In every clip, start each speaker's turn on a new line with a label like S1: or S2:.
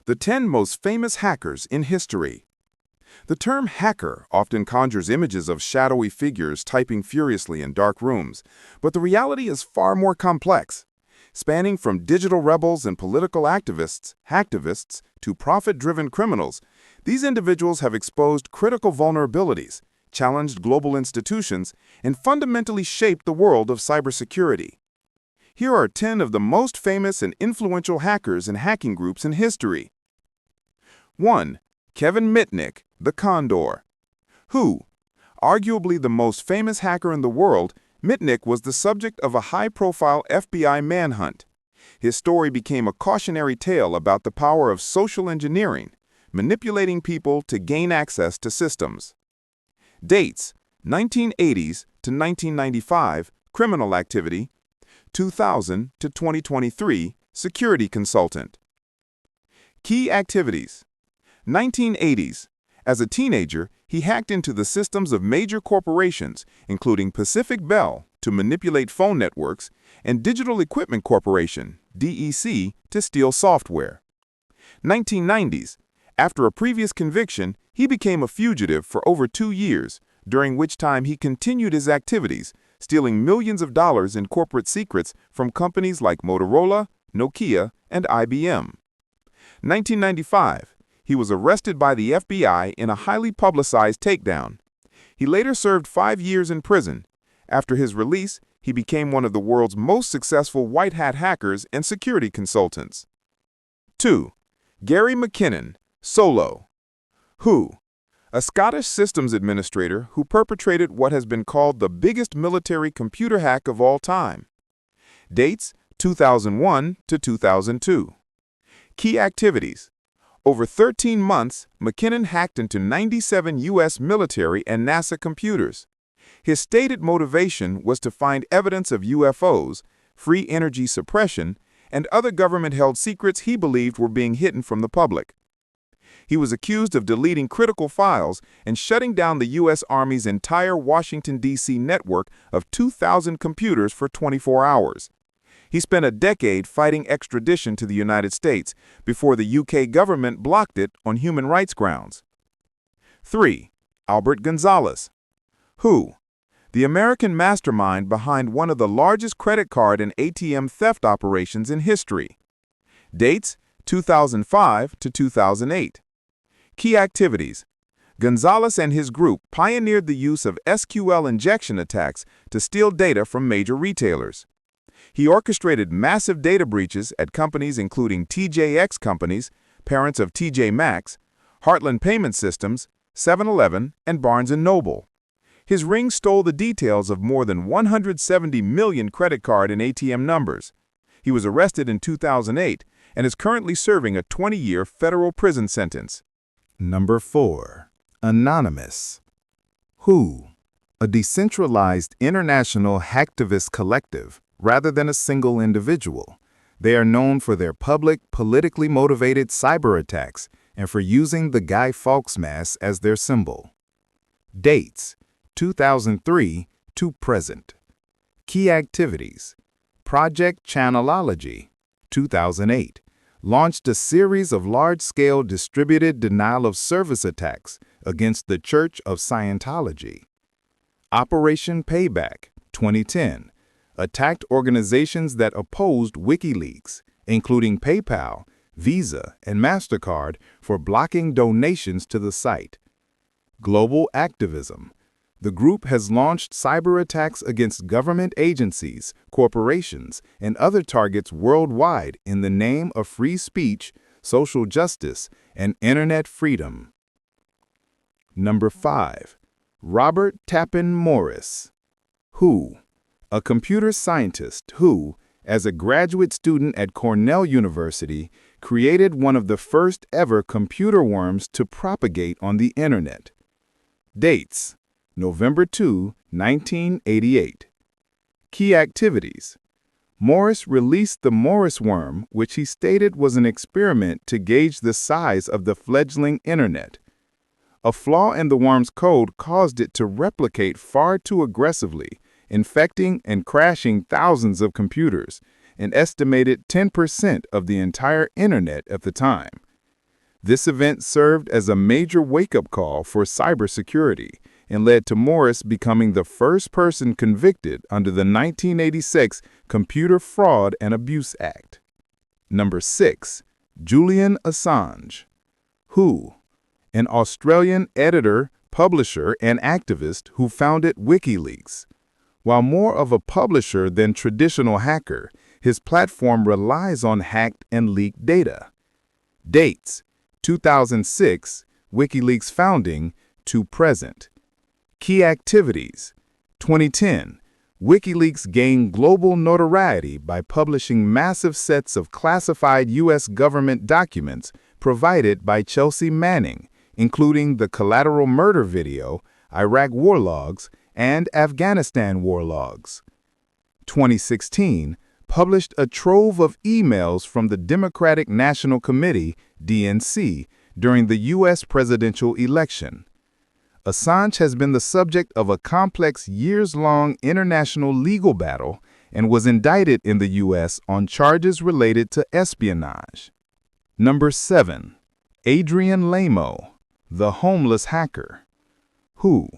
S1: The 10 most famous hackers in history. The term hacker often conjures images of shadowy figures typing furiously in dark rooms, but the reality is far more complex. Spanning from digital rebels and political activists, hacktivists, to profit-driven criminals, these individuals have exposed critical vulnerabilities, challenged global institutions, and fundamentally shaped the world of cybersecurity. Here are 10 of the most famous and influential hackers and hacking groups in history. 1. Kevin Mitnick, the Condor. Who? Arguably the most famous hacker in the world, Mitnick was the subject of a high-profile FBI manhunt. His story became a cautionary tale about the power of social engineering, manipulating people to gain access to systems. Dates: 1980s to 1995, criminal activity; 2000 to 2023, security consultant. Key activities: 1980s. As a teenager, he hacked into the systems of major corporations, including Pacific Bell, to manipulate phone networks, and Digital Equipment Corporation, DEC, to steal software. 1990s. After a previous conviction, he became a fugitive for over 2 years, during which time he continued his activities, stealing millions of dollars in corporate secrets from companies like Motorola, Nokia, and IBM. 1995. He was arrested by the FBI in a highly publicized takedown. He later served 5 years in prison. After his release, he became one of the world's most successful white hat hackers and security consultants. 2. Gary McKinnon, Solo. Who? A Scottish systems administrator who perpetrated what has been called the biggest military computer hack of all time. Dates: 2001 to 2002. Key activities: over 13 months, McKinnon hacked into 97 U.S. military and NASA computers. His stated motivation was to find evidence of UFOs, free energy suppression, and other government-held secrets he believed were being hidden from the public. He was accused of deleting critical files and shutting down the U.S. Army's entire Washington, D.C. network of 2,000 computers for 24 hours. He spent a decade fighting extradition to the United States before the UK government blocked it on human rights grounds. 3. Albert Gonzalez. Who? The American mastermind behind one of the largest credit card and ATM theft operations in history. Dates: 2005 to 2008. Key activities: Gonzalez and his group pioneered the use of SQL injection attacks to steal data from major retailers. He orchestrated massive data breaches at companies including TJX Companies, parents of TJ Maxx, Heartland Payment Systems, 7-Eleven, and Barnes & Noble. His ring stole the details of more than 170 million credit card and ATM numbers. He was arrested in 2008 and is currently serving a 20-year federal prison sentence.
S2: Number 4. Anonymous. Who? A decentralized international hacktivist collective rather than a single individual. They are known for their public, politically motivated cyber attacks and for using the Guy Fawkes mask as their symbol. Dates: 2003 to present. Key activities: Project Channelology, 2008, launched a series of large-scale distributed denial-of-service attacks against the Church of Scientology. Operation Payback, 2010, attacked organizations that opposed WikiLeaks, including PayPal, Visa, and MasterCard for blocking donations to the site. Global Activism. The group has launched cyber attacks against government agencies, corporations, and other targets worldwide in the name of free speech, social justice, and internet freedom. Number 5. Robert Tappan Morris. Who? A computer scientist who, as a graduate student at Cornell University, created one of the first ever computer worms to propagate on the internet. Dates: November 2, 1988. Key activities: Morris released the Morris worm, which he stated was an experiment to gauge the size of the fledgling internet. A flaw in the worm's code caused it to replicate far too aggressively, infecting and crashing thousands of computers, an estimated 10% of the entire internet at the time. This event served as a major wake-up call for cybersecurity and led to Morris becoming the first person convicted under the 1986 Computer Fraud and Abuse Act. Number 6. Julian Assange. Who? An Australian editor, publisher, and activist who founded WikiLeaks. While more of a publisher than traditional hacker, his platform relies on hacked and leaked data. Dates: 2006, WikiLeaks founding, to present. Key activities: 2010, WikiLeaks gained global notoriety by publishing massive sets of classified U.S. government documents provided by Chelsea Manning, including the Collateral Murder video, Iraq war logs, and Afghanistan war logs. 2016, published a trove of emails from the Democratic National Committee, DNC, during the U.S. presidential election. Assange has been the subject of a complex years-long international legal battle and was indicted in the U.S. on charges related to espionage. Number 7. Adrian Lamo, the homeless hacker. Who?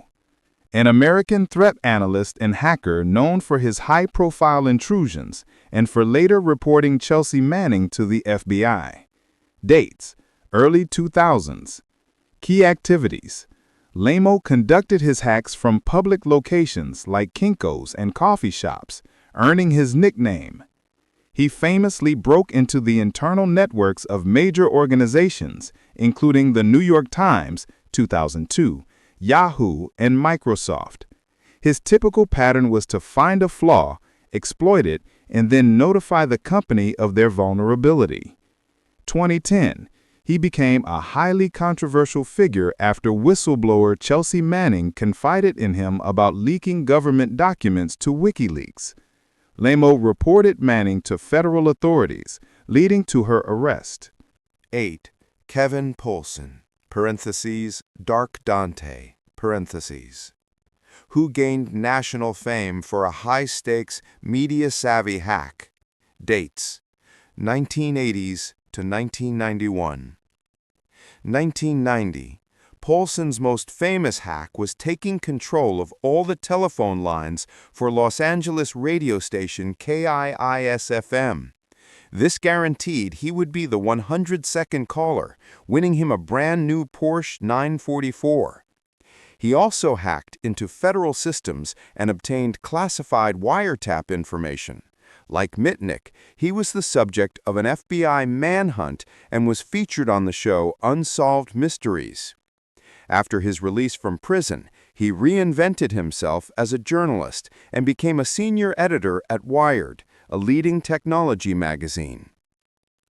S2: An American threat analyst and hacker known for his high-profile intrusions and for later reporting Chelsea Manning to the FBI. Dates: early 2000s. Key activities: Lamo conducted his hacks from public locations like Kinko's and coffee shops, earning his nickname. He famously broke into the internal networks of major organizations, including the New York Times, 2002, Yahoo, and Microsoft. His typical pattern was to find a flaw, exploit it, and then notify the company of their vulnerability. 2010, he became a highly controversial figure after whistleblower Chelsea Manning confided in him about leaking government documents to WikiLeaks. Lamo reported Manning to federal authorities, leading to her arrest.
S1: 8. Kevin Poulsen, Dark Dante, who gained national fame for a high-stakes, media-savvy hack. Dates: 1980s to 1991. 1990, Poulsen's most famous hack was taking control of all the telephone lines for Los Angeles radio station KIIS-FM. This guaranteed he would be the 102nd caller, winning him a brand new Porsche 944. He also hacked into federal systems and obtained classified wiretap information. Like Mitnick, he was the subject of an FBI manhunt and was featured on the show Unsolved Mysteries. After his release from prison, he reinvented himself as a journalist and became a senior editor at Wired, a leading technology magazine.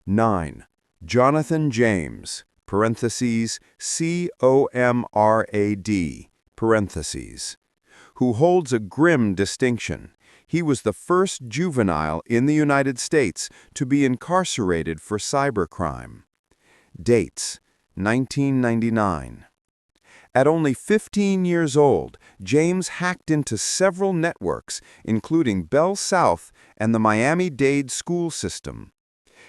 S1: 9. Jonathan James, (COMRAD), who holds a grim distinction. He was the first juvenile in the United States to be incarcerated for cybercrime. Dates: 1999. At only 15 years old, James hacked into several networks, including Bell South and the Miami-Dade school system.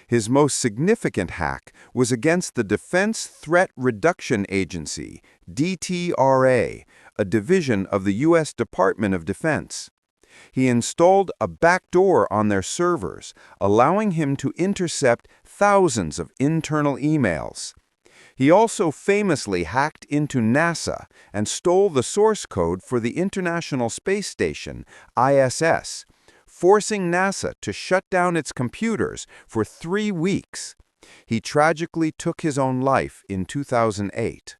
S1: His most significant hack was against the Defense Threat Reduction Agency, DTRA, a division of the U.S. Department of Defense. He installed a backdoor on their servers, allowing him to intercept thousands of internal emails. He also famously hacked into NASA and stole the source code for the International Space Station, ISS, forcing NASA to shut down its computers for 3 weeks. He tragically took his own life in 2008.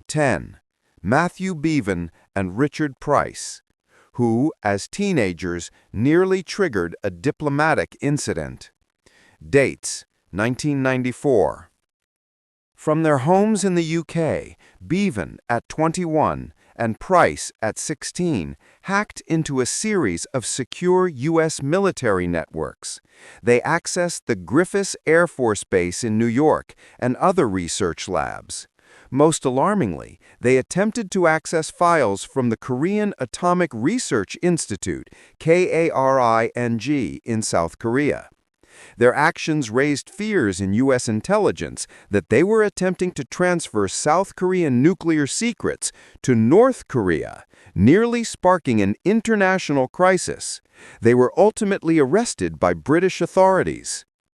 S1: 10. Matthew Bevan and Richard Price, who, as teenagers, nearly triggered a diplomatic incident. Dates: 1994. From their homes in the UK, Bevan, at 21, and Price, at 16, hacked into a series of secure U.S. military networks. They accessed the Griffiths Air Force Base in New York and other research labs. Most alarmingly, they attempted to access files from the Korean Atomic Research Institute, KARING, in South Korea.
S3: Their actions raised fears in U.S. intelligence that they were attempting to transfer South Korean nuclear secrets to North Korea, nearly sparking an international crisis. They were ultimately arrested by British authorities.